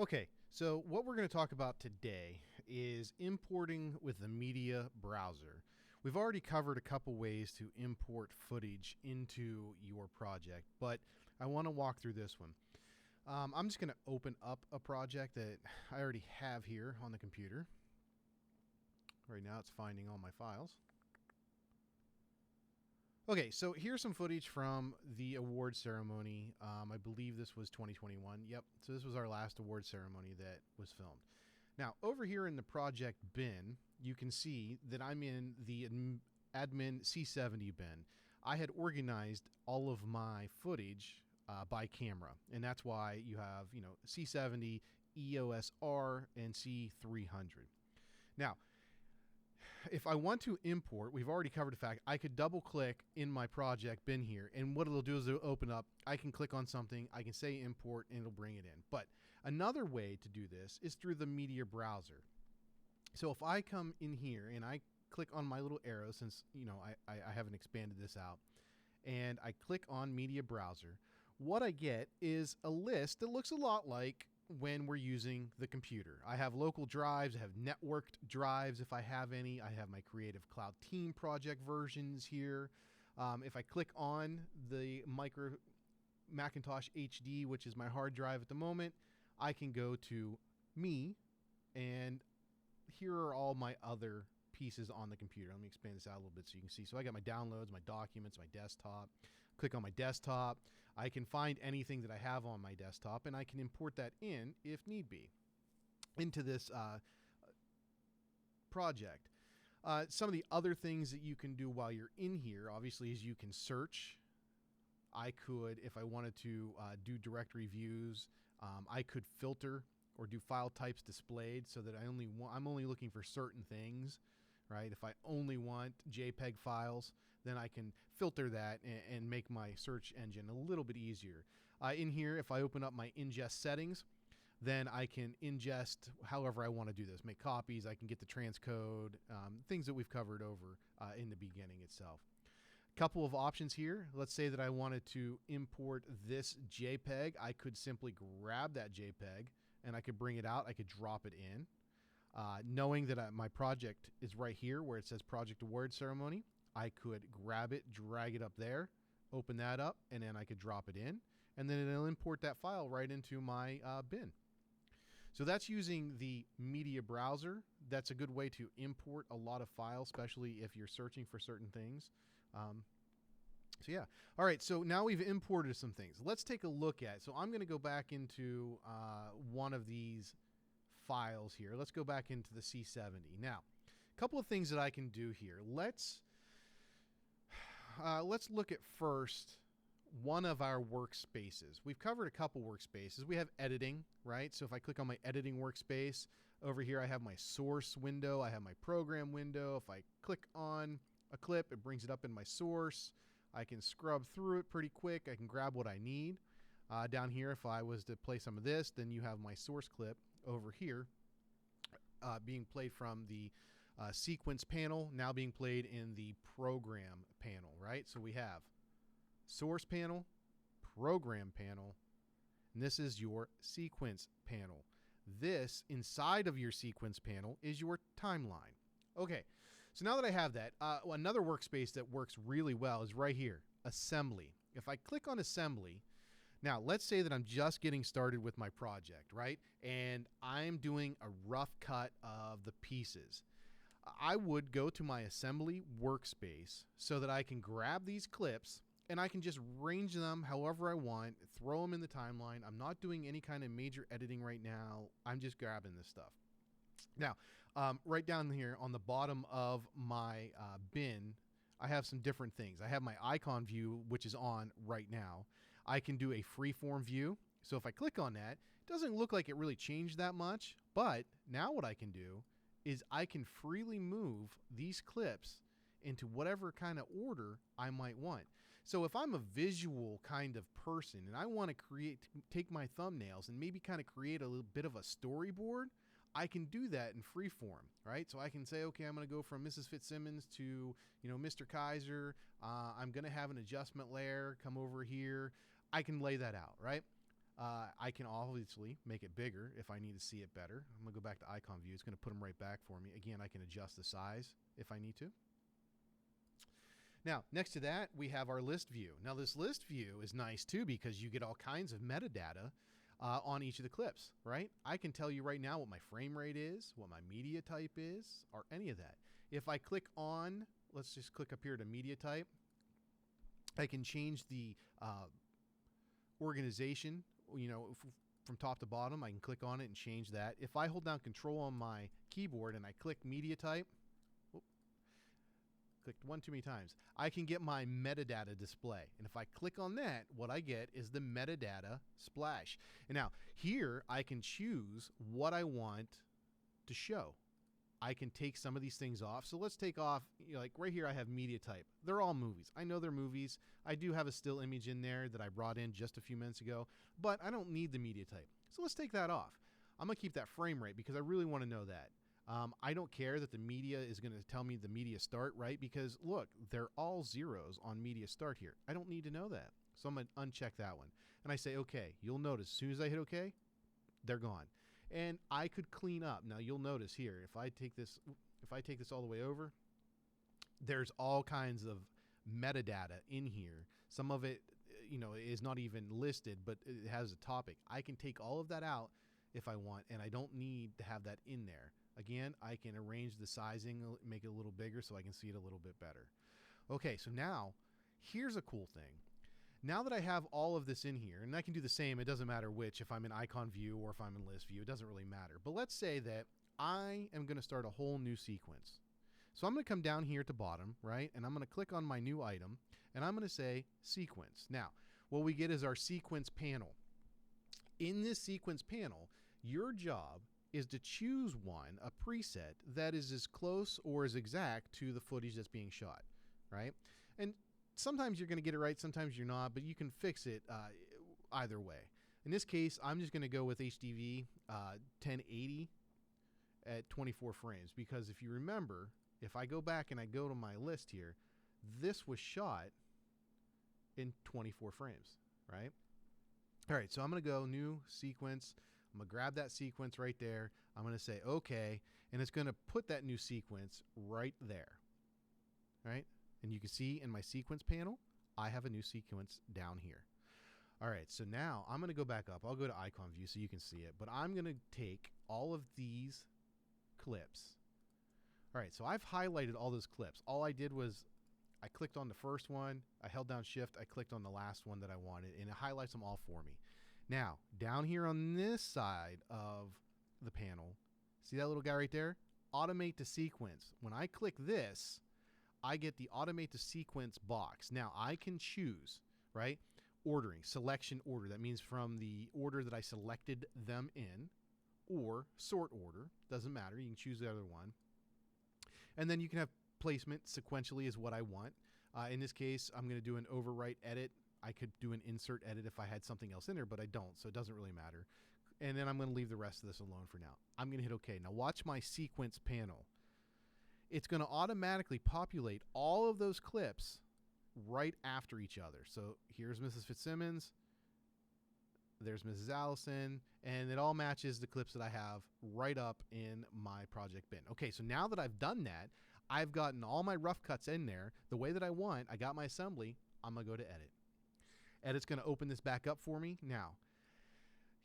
Okay, so what we're going to talk about today is importing with the media browser. We've already covered a couple ways to import footage into your project, but I want to walk through this one. I'm just going to open up a project that I already have here on the computer. Right now it's finding all my files. Okay, so here's some footage from the award ceremony. I believe this was 2021. Yep, so this was our last award ceremony that was filmed. Now, over here in the project bin, you can see that I'm in the admin C70 bin. I had organized all of my footage by camera, and that's why you have, C70, EOS R, and C300. Now, if I want to import, we've already covered the fact I could double click in my project bin here, and what it'll do is it'll open up. I can click on something, I can say import, and it'll bring it in. But another way to do this is through the media browser. So if I come in here and I click on my little arrow, since I haven't expanded this out, and I click on media browser, what I get is a list that looks a lot like when we're using the computer. I have local drives, I have networked drives if I have any. I have my Creative Cloud Team project versions here. If I click on the Micro Macintosh HD, which is my hard drive at the moment, I can go to me, and here are all my other pieces on the computer. Let me expand this out a little bit so you can see. So I got my downloads, my documents, my desktop. Click on my desktop. I can find anything that I have on my desktop, and I can import that in, if need be, into this project. Some of the other things that you can do while you're in here, obviously, is you can search. I could, if I wanted to do directory views, I could filter or do file types displayed so that I'm only looking for certain things, right? If I only want JPEG files, then I can filter that and make my search engine a little bit easier. In here, if I open up my ingest settings, then I can ingest however I want to do this. Make copies, I can get the transcode, things that we've covered over in the beginning itself. Couple of options here. Let's say that I wanted to import this JPEG. I could simply grab that JPEG and I could bring it out. I could drop it in. Knowing that my project is right here where it says Project Award Ceremony, I could grab it, drag it up there, open that up, and then I could drop it in. And then it'll import that file right into my bin. So that's using the media browser. That's a good way to import a lot of files, especially if you're searching for certain things. So yeah. All right. So now we've imported some things. Let's take a look at. So I'm going to go back into one of these files here. Let's go back into the C70. Now, a couple of things that I can do here. Let's look at first one of our workspaces. We've covered a couple workspaces. We have editing, right? So if I click on my editing workspace, over here I have my source window, I have my program window. If I click on a clip, it brings it up in my source. I can scrub through it pretty quick. I can grab what I need. Down here, if I was to play some of this, then you have my source clip over here being played from the sequence panel, now being played in the program panel, right? So we have source panel, program panel, and this is your sequence panel. This, inside of your sequence panel, is your timeline. Okay, so now that I have that, another workspace that works really well is right here, Assembly. If I click on Assembly, now let's say that I'm just getting started with my project, right? And I'm doing a rough cut of the pieces. I would go to my Assembly workspace so that I can grab these clips and I can just range them however I want, throw them in the timeline. I'm not doing any kind of major editing right now. I'm just grabbing this stuff. Now, right down here on the bottom of my bin, I have some different things. I have my icon view, which is on right now. I can do a freeform view. So if I click on that, it doesn't look like it really changed that much. But now what I can do is I can freely move these clips into whatever kind of order I might want. So if I'm a visual kind of person and I want to take my thumbnails and maybe kind of create a little bit of a storyboard, I can do that in freeform, right? So I can say, okay, I'm going to go from Mrs. Fitzsimmons to, Mr. Kaiser. I'm going to have an adjustment layer come over here. I can lay that out, right? I can obviously make it bigger if I need to see it better. I'm going to go back to icon view. It's going to put them right back for me. Again, I can adjust the size if I need to. Now, next to that, we have our list view. Now, this list view is nice too because you get all kinds of metadata on each of the clips, right? I can tell you right now what my frame rate is, what my media type is, or any of that. If I click on, let's just click up here to media type, I can change the organization, from top to bottom. I can click on it and change that. If I hold down Control on my keyboard and I click media type, clicked one too many times, I can get my metadata display. And if I click on that, what I get is the metadata splash. And now here I can choose what I want to show. I can take some of these things off. So let's take off, like right here I have media type. They're all movies. I know they're movies. I do have a still image in there that I brought in just a few minutes ago, but I don't need the media type. So let's take that off. I'm going to keep that frame rate because I really want to know that. I don't care that the media is going to tell me the media start, right? Because look, they're all zeros on media start here. I don't need to know that. So I'm going to uncheck that one. And I say, okay, you'll notice as soon as I hit okay, they're gone. And I could clean up. Now you'll notice here, if I take this all the way over, there's all kinds of metadata in here. Some of it, is not even listed, but it has a topic. I can take all of that out if I want, and I don't need to have that in there. Again, I can arrange the sizing, make it a little bigger so I can see it a little bit better. Okay, so now here's a cool thing. Now that I have all of this in here, and I can do the same, it doesn't matter which, if I'm in icon view or if I'm in list view, it doesn't really matter. But let's say that I am going to start a whole new sequence. So I'm going to come down here to bottom, right? And I'm going to click on my new item, and I'm going to say sequence. Now, what we get is our sequence panel. In this sequence panel, your job is to choose one, a preset, that is as close or as exact to the footage that's being shot, right? And sometimes you're going to get it right, sometimes you're not, but you can fix it either way. In this case, I'm just going to go with HDV 1080 at 24 frames because if you remember, if I go back and I go to my list here, this was shot in 24 frames, right? All right, so I'm going to go new sequence. I'm going to grab that sequence right there. I'm going to say okay, and it's going to put that new sequence right there, right? And you can see in my sequence panel, I have a new sequence down here. All right, so now I'm going to go back up. I'll go to icon view so you can see it, but I'm going to take all of these clips. All right, so I've highlighted all those clips. All I did was I clicked on the first one, I held down shift, I clicked on the last one that I wanted, and it highlights them all for me. Now, down here on this side of the panel, see that little guy right there? Automate to sequence. When I click this, I get the automate to sequence box. Now, I can choose, right? Ordering, selection order. That means from the order that I selected them in, or sort order. Doesn't matter. You can choose the other one. And then you can have placement sequentially is what I want. In this case, I'm going to do an overwrite edit. I could do an insert edit if I had something else in there, but I don't, so it doesn't really matter. And then I'm going to leave the rest of this alone for now. I'm going to hit OK. Now watch my sequence panel. It's going to automatically populate all of those clips right after each other. So here's Mrs. Fitzsimmons. There's Mrs. Allison, and it all matches the clips that I have right up in my project bin. Okay, so now that I've done that, I've gotten all my rough cuts in there the way that I want. I got my assembly. I'm going to go to edit. Edit's going to open this back up for me. Now,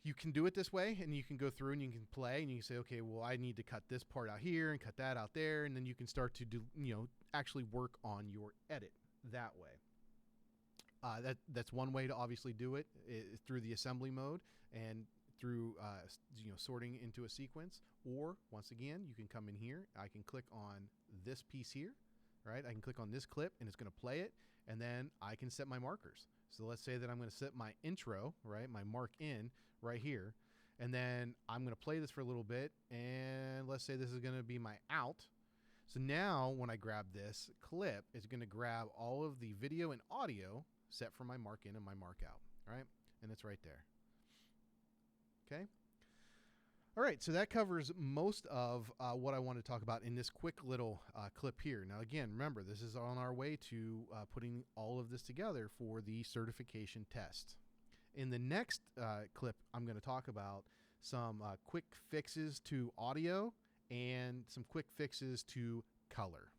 you can do it this way, and you can go through and you can play, and you can say, okay, well, I need to cut this part out here and cut that out there, and then you can start to do, actually work on your edit that way. That's one way to obviously do it through the assembly mode and through sorting into a sequence. Or once again, you can come in here. I can click on this piece here, right? I can click on this clip and it's going to play it, and then I can set my markers. So let's say that I'm going to set my intro, right? My mark in right here, and then I'm going to play this for a little bit, and let's say this is going to be my out. So now when I grab this clip, it's going to grab all of the video and audio set for my mark in and my mark out, right? And it's right there. Okay. All right, so that covers most of what I want to talk about in this quick little clip here. Now, again, remember, this is on our way to putting all of this together for the certification test. In the next clip, I'm going to talk about some quick fixes to audio and some quick fixes to color.